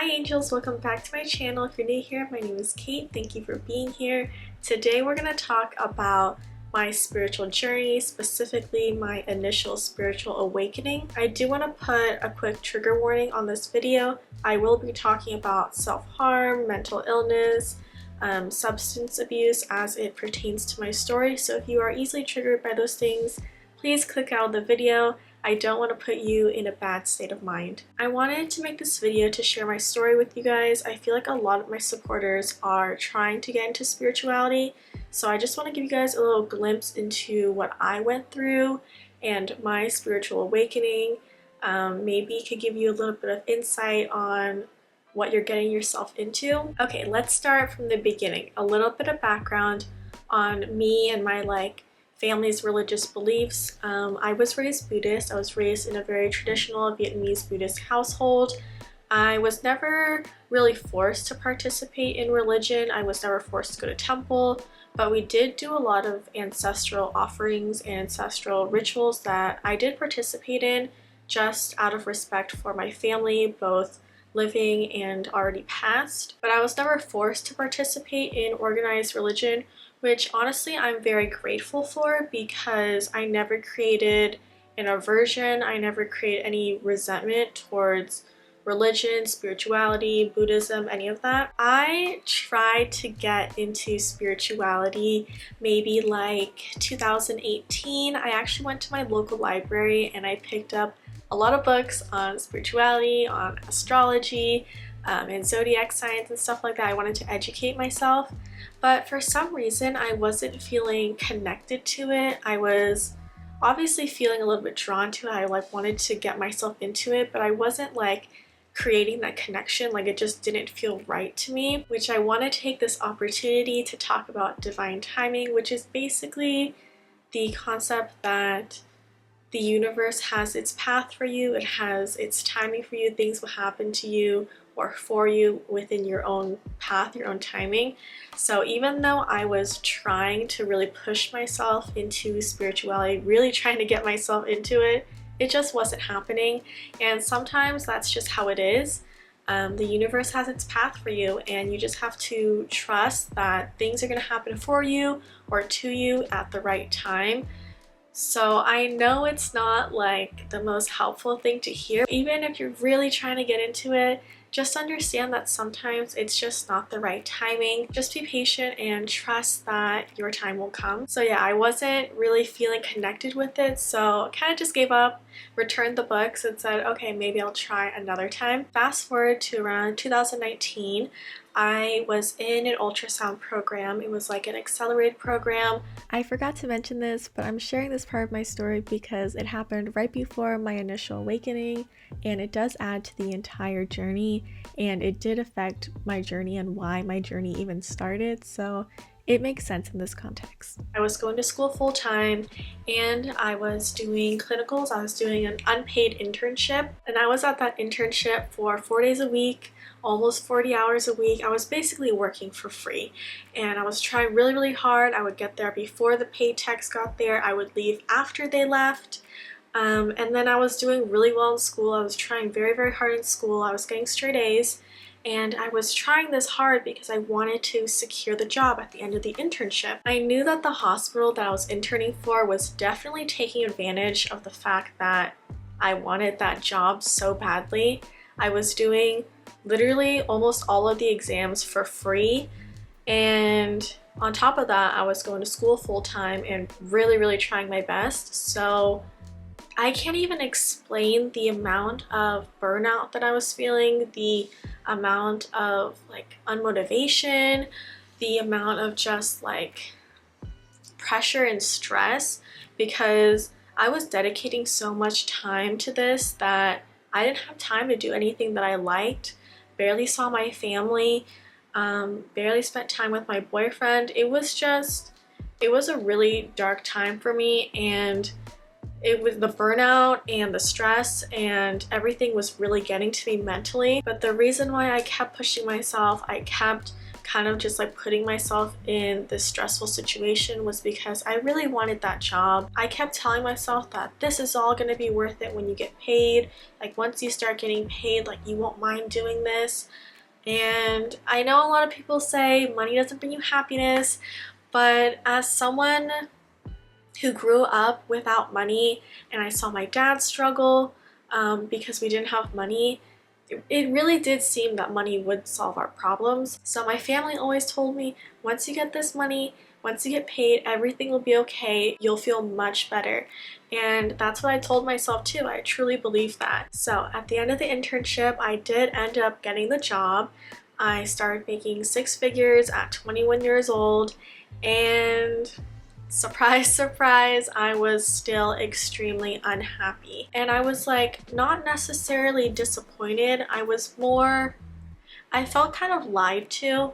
Hi angels, welcome back to my channel. If you're new here, my name is Kate. Thank you for being here. Today we're going to talk about my spiritual journey, specifically my initial spiritual awakening. I do want to put a quick trigger warning on this video. I will be talking about self-harm, mental illness, substance abuse as it pertains to my story. So if you are easily triggered by those things, please click out of the video. I don't want to put you in a bad state of mind. I wanted to make this video to share my story with you guys. I feel like a lot of my supporters are trying to get into spirituality, so I just want to give you guys a little glimpse into what I went through and my spiritual awakening. Maybe it could give you a little bit of insight on what you're getting yourself into. Okay, let's start from the beginning. A little bit of background on me and my family's religious beliefs. I was raised Buddhist. I was raised in a very traditional Vietnamese Buddhist household. I was never really forced to participate in religion. I was never forced to go to temple, but we did do a lot of ancestral offerings and ancestral rituals that I did participate in just out of respect for my family, both living and already passed. But I was never forced to participate in organized religion, which honestly I'm very grateful for, because I never created an aversion, I never created any resentment towards religion, spirituality, Buddhism, any of that. I tried to get into spirituality maybe like 2018. I actually went to my local library and I picked up a lot of books on spirituality, on astrology, and zodiac signs and stuff like that. I wanted to educate myself, but for some reason I wasn't feeling connected to it. I was obviously feeling a little bit drawn to it. I wanted to get myself into it, but I wasn't creating that connection. It just didn't feel right to me, which I want to take this opportunity to talk about divine timing, which is basically the concept that the universe has its path for you, it has its timing for you. Things will happen to you or for you within your own path, your own timing. So even though I was trying to really push myself into spirituality, really trying to get myself into it, it just wasn't happening. And sometimes that's just how it is. The universe has its path for you, and you just have to trust that things are going to happen for you or to you at the right time. So I know it's not the most helpful thing to hear. Even if you're really trying to get into it, just understand that sometimes it's just not the right timing. Just be patient and trust that your time will come. So yeah, I wasn't really feeling connected with it, so kind of just gave up, returned the books and said, okay, maybe I'll try another time. Fast forward to around 2019, I was in an ultrasound program. It was an accelerated program. I forgot to mention this, but I'm sharing this part of my story because it happened right before my initial awakening, and it does add to the entire journey, and it did affect my journey and why my journey even started, so it makes sense in this context. I was going to school full-time and I was doing clinicals. I was doing an unpaid internship, and I was at that internship for 4 days a week, almost 40 hours a week. I was basically working for free, and I was trying really, really hard. I would get there before the paid techs got there. I would leave after they left. And then I was doing really well in school. I was trying very, very hard in school. I was getting straight A's. And I was trying this hard because I wanted to secure the job at the end of the internship. I knew that the hospital that I was interning for was definitely taking advantage of the fact that I wanted that job so badly. I was doing literally almost all of the exams for free, and on top of that I was going to school full-time and really, really trying my best. So I can't even explain the amount of burnout that I was feeling, the amount of unmotivation, the amount of just pressure and stress, because I was dedicating so much time to this that I didn't have time to do anything that I liked. Barely saw my family, barely spent time with my boyfriend. It was a really dark time for me, and it was the burnout and the stress and everything was really getting to me mentally. But the reason why I kept pushing myself, I kept kind of just like putting myself in this stressful situation was because I really wanted that job. I kept telling myself that this is all going to be worth it when you get paid. Like once you start getting paid, like you won't mind doing this. And I know a lot of people say money doesn't bring you happiness, but as someone who grew up without money and I saw my dad struggle because we didn't have money, it really did seem that money would solve our problems. So my family always told me, once you get this money, once you get paid, everything will be okay. You'll feel much better. And that's what I told myself too. I truly believe that. So at the end of the internship, I did end up getting the job. I started making 6 figures at 21 years old, and surprise, surprise, I was still extremely unhappy. And I was like, not necessarily disappointed. I felt kind of lied to.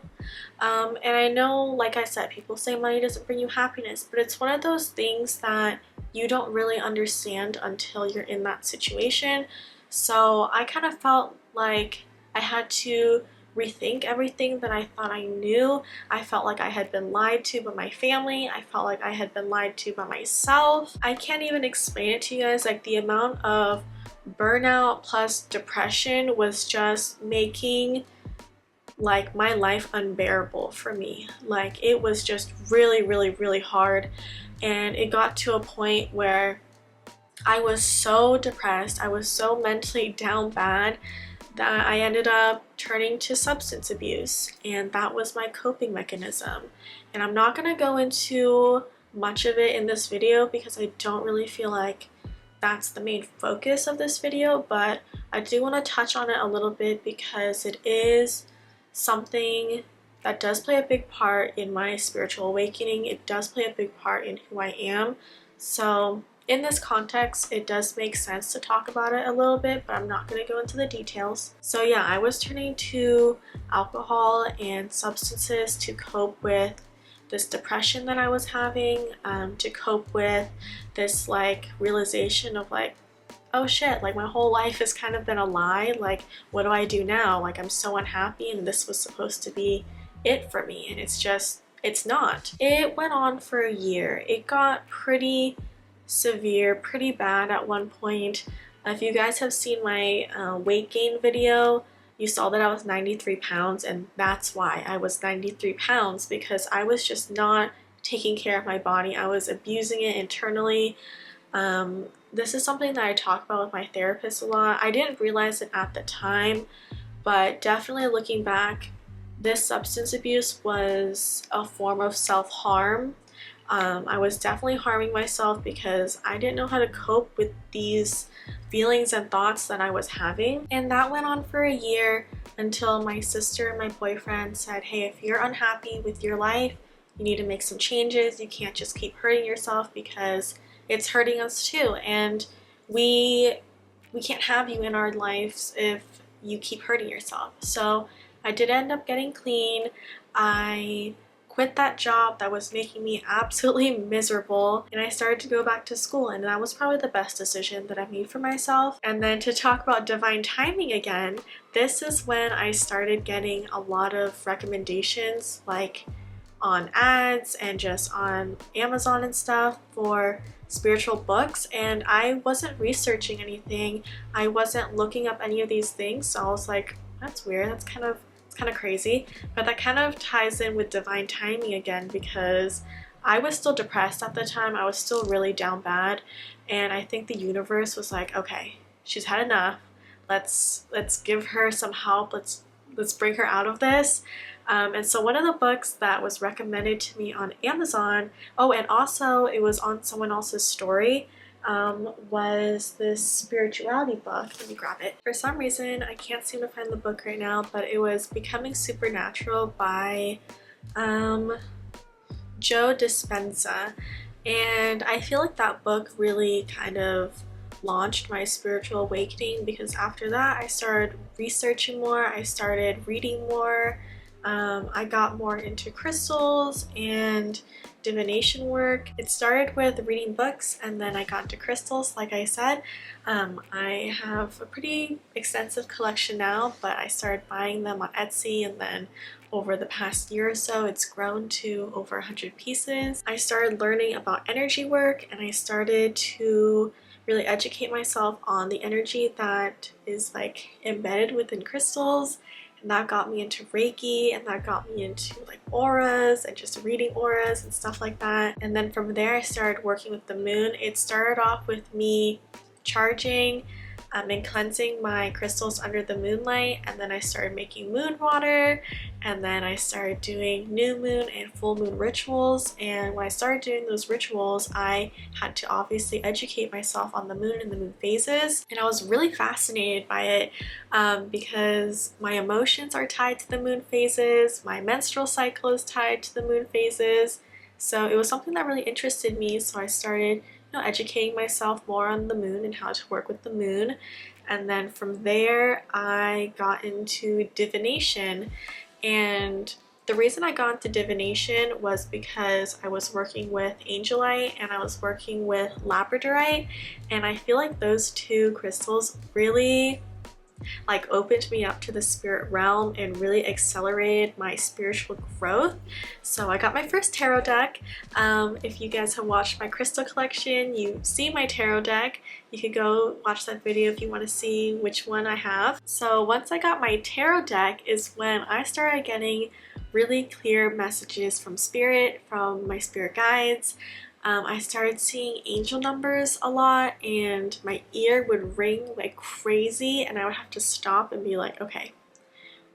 And I know, like I said, people say money doesn't bring you happiness, but it's one of those things that you don't really understand until you're in that situation. So I kind of felt like I had to rethink everything that I thought I knew. I felt like I had been lied to by my family. I felt like I had been lied to by myself. I can't even explain it to you guys. Like the amount of burnout plus depression was just making like my life unbearable for me. Like it was just really, really, really hard. And it got to a point where I was so depressed, I was so mentally down bad that I ended up turning to substance abuse, and that was my coping mechanism. And I'm not gonna go into much of it in this video because I don't really feel like that's the main focus of this video, but I do want to touch on it a little bit because it is something that does play a big part in my spiritual awakening. It does play a big part in who I am. So in this context, it does make sense to talk about it a little bit, but I'm not going to go into the details. So yeah, I was turning to alcohol and substances to cope with this depression that I was having, to cope with this like realization of like, oh shit, like my whole life has kind of been a lie. Like, what do I do now? Like, I'm so unhappy and this was supposed to be it for me, and it's not. It went on for a year. It got pretty severe, pretty bad at one point. If you guys have seen my weight gain video, you saw that I was 93 pounds, and that's why I was 93 pounds, because I was just not taking care of my body. I was abusing it internally. This is something that I talk about with my therapist a lot. I didn't realize it at the time, but definitely looking back, this substance abuse was a form of self-harm. I was definitely harming myself because I didn't know how to cope with these feelings and thoughts that I was having. And that went on for a year until my sister and my boyfriend said, hey, if you're unhappy with your life, you need to make some changes. You can't just keep hurting yourself because it's hurting us too. And we can't have you in our lives if you keep hurting yourself. So I did end up getting clean. I quit that job that was making me absolutely miserable, and I started to go back to school, and that was probably the best decision that I made for myself. And then to talk about divine timing again, this is when I started getting a lot of recommendations, like on ads and just on Amazon and stuff, for spiritual books, and I wasn't researching anything. I wasn't looking up any of these things, so I was like, that's weird, it's kind of crazy. But that kind of ties in with divine timing again, because I was still depressed at the time. I was still really down bad, and I think the universe was like, okay, she's had enough. Let's give her some help. Let's bring her out of this. And so one of the books that was recommended to me on Amazon, oh, and also it was on someone else's story, was this spirituality book. Let me grab it. For some reason, I can't seem to find the book right now, but it was Becoming Supernatural by Joe Dispenza. And I feel like that book really kind of launched my spiritual awakening, because after that I started researching more, I started reading more. I got more into crystals and divination work. It started with reading books, and then I got into crystals, like I said. I have a pretty extensive collection now, but I started buying them on Etsy and then over the past year or so, it's grown to over 100 pieces. I started learning about energy work, and I started to really educate myself on the energy that is like embedded within crystals, and that got me into Reiki, and that got me into like auras and just reading auras and stuff like that. And then from there I started working with the moon. It started off with me charging and cleansing my crystals under the moonlight, and then I started making moon water, and then I started doing new moon and full moon rituals. And when I started doing those rituals, I had to obviously educate myself on the moon and the moon phases, and I was really fascinated by it because my emotions are tied to the moon phases, my menstrual cycle is tied to the moon phases, so it was something that really interested me. So I started educating myself more on the moon and how to work with the moon. And then from there I got into divination, and the reason I got into divination was because I was working with angelite and I was working with labradorite, and I feel like those two crystals really like opened me up to the spirit realm and really accelerated my spiritual growth. So I got my first tarot deck. If you guys have watched my crystal collection, you see my tarot deck. You could go watch that video if you want to see which one I have. So once I got my tarot deck is when I started getting really clear messages from spirit, from my spirit guides. I started seeing angel numbers a lot, and my ear would ring like crazy, and I would have to stop and be like, okay,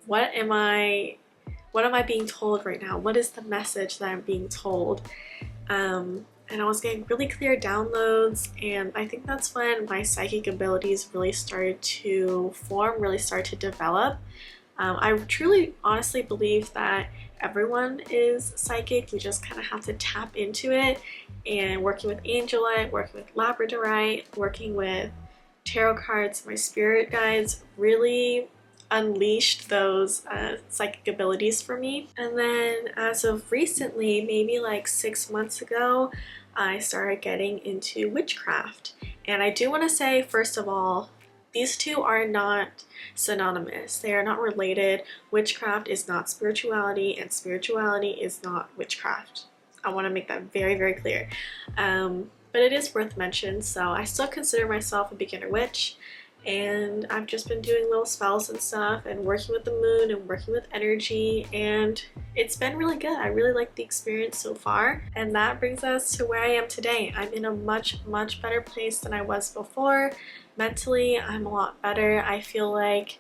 what am I being told right now? What is the message that I'm being told? And I was getting really clear downloads, and I think that's when my psychic abilities really started to form, really started to develop. I truly honestly believe that everyone is psychic. You just kind of have to tap into it. And working with angelite, working with labradorite, working with tarot cards, my spirit guides really unleashed those psychic abilities for me. And then as of recently, maybe like 6 months ago, I started getting into witchcraft. And I do want to say, first of all, these two are not synonymous. They are not related. Witchcraft is not spirituality, and spirituality is not witchcraft. I want to make that very, very clear. But it is worth mention. So I still consider myself a beginner witch, and I've just been doing little spells and stuff and working with the moon and working with energy, and it's been really good. I really like the experience so far, and that brings us to where I am today. I'm in a much, much better place than I was before. Mentally, I'm a lot better. I feel like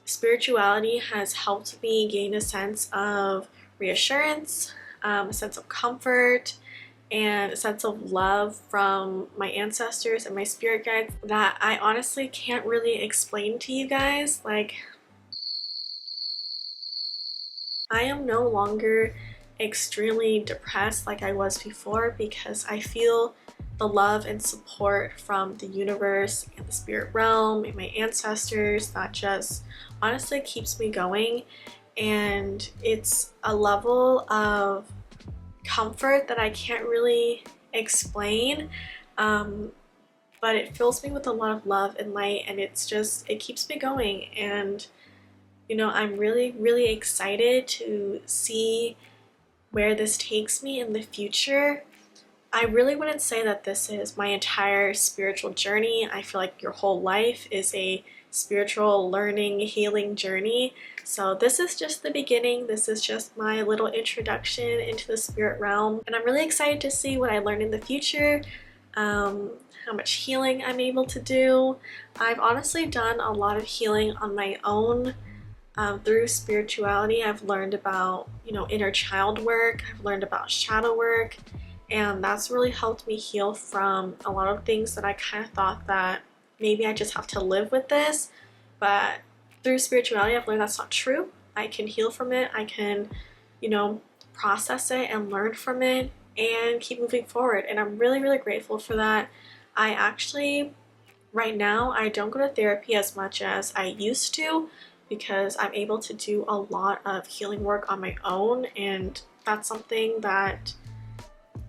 spirituality has helped me gain a sense of reassurance, a sense of comfort, and a sense of love from my ancestors and my spirit guides that I honestly can't really explain to you guys. Like, I am no longer extremely depressed like I was before, because I feel the love and support from the universe and the spirit realm and my ancestors that just honestly keeps me going. And it's a level of comfort that I can't really explain, but it fills me with a lot of love and light, and it keeps me going. And I'm really, really excited to see where this takes me in the future. I really wouldn't say that this is my entire spiritual journey. I feel like your whole life is a spiritual learning, healing journey. So this is just the beginning. This is just my little introduction into the spirit realm, and I'm really excited to see what I learn in the future, how much healing I'm able to do. I've honestly done a lot of healing on my own through spirituality. I've learned about inner child work. I've learned about shadow work, and that's really helped me heal from a lot of things that I kind of thought that maybe I just have to live with this. But through spirituality, I've learned that's not true. I can heal from it. I can, process it and learn from it and keep moving forward. And I'm really, really grateful for that. I actually, right now, I don't go to therapy as much as I used to, because I'm able to do a lot of healing work on my own, and that's something that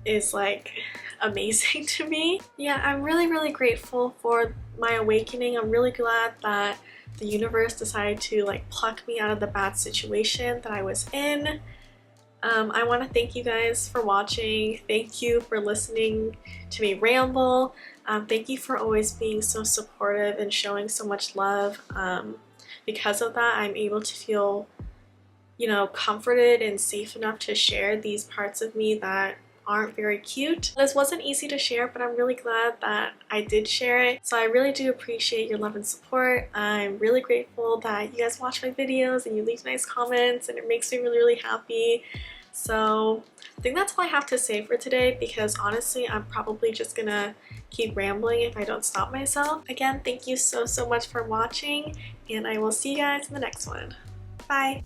is like amazing to me. Yeah, I'm really, really grateful for my awakening. I'm really glad that the universe decided to like pluck me out of the bad situation that I was in. I want to thank you guys for watching. Thank you for listening to me ramble. Thank you for always being so supportive and showing so much love. Because of that, I'm able to feel, you know, comforted and safe enough to share these parts of me that aren't very cute. This wasn't easy to share, but I'm really glad that I did share it. So I really do appreciate your love and support. I'm really grateful that you guys watch my videos and you leave nice comments, and it makes me really, really happy. So I think that's all I have to say for today, because honestly, I'm probably just gonna keep rambling if I don't stop myself. Again, thank you so, so much for watching, and I will see you guys in the next one. Bye!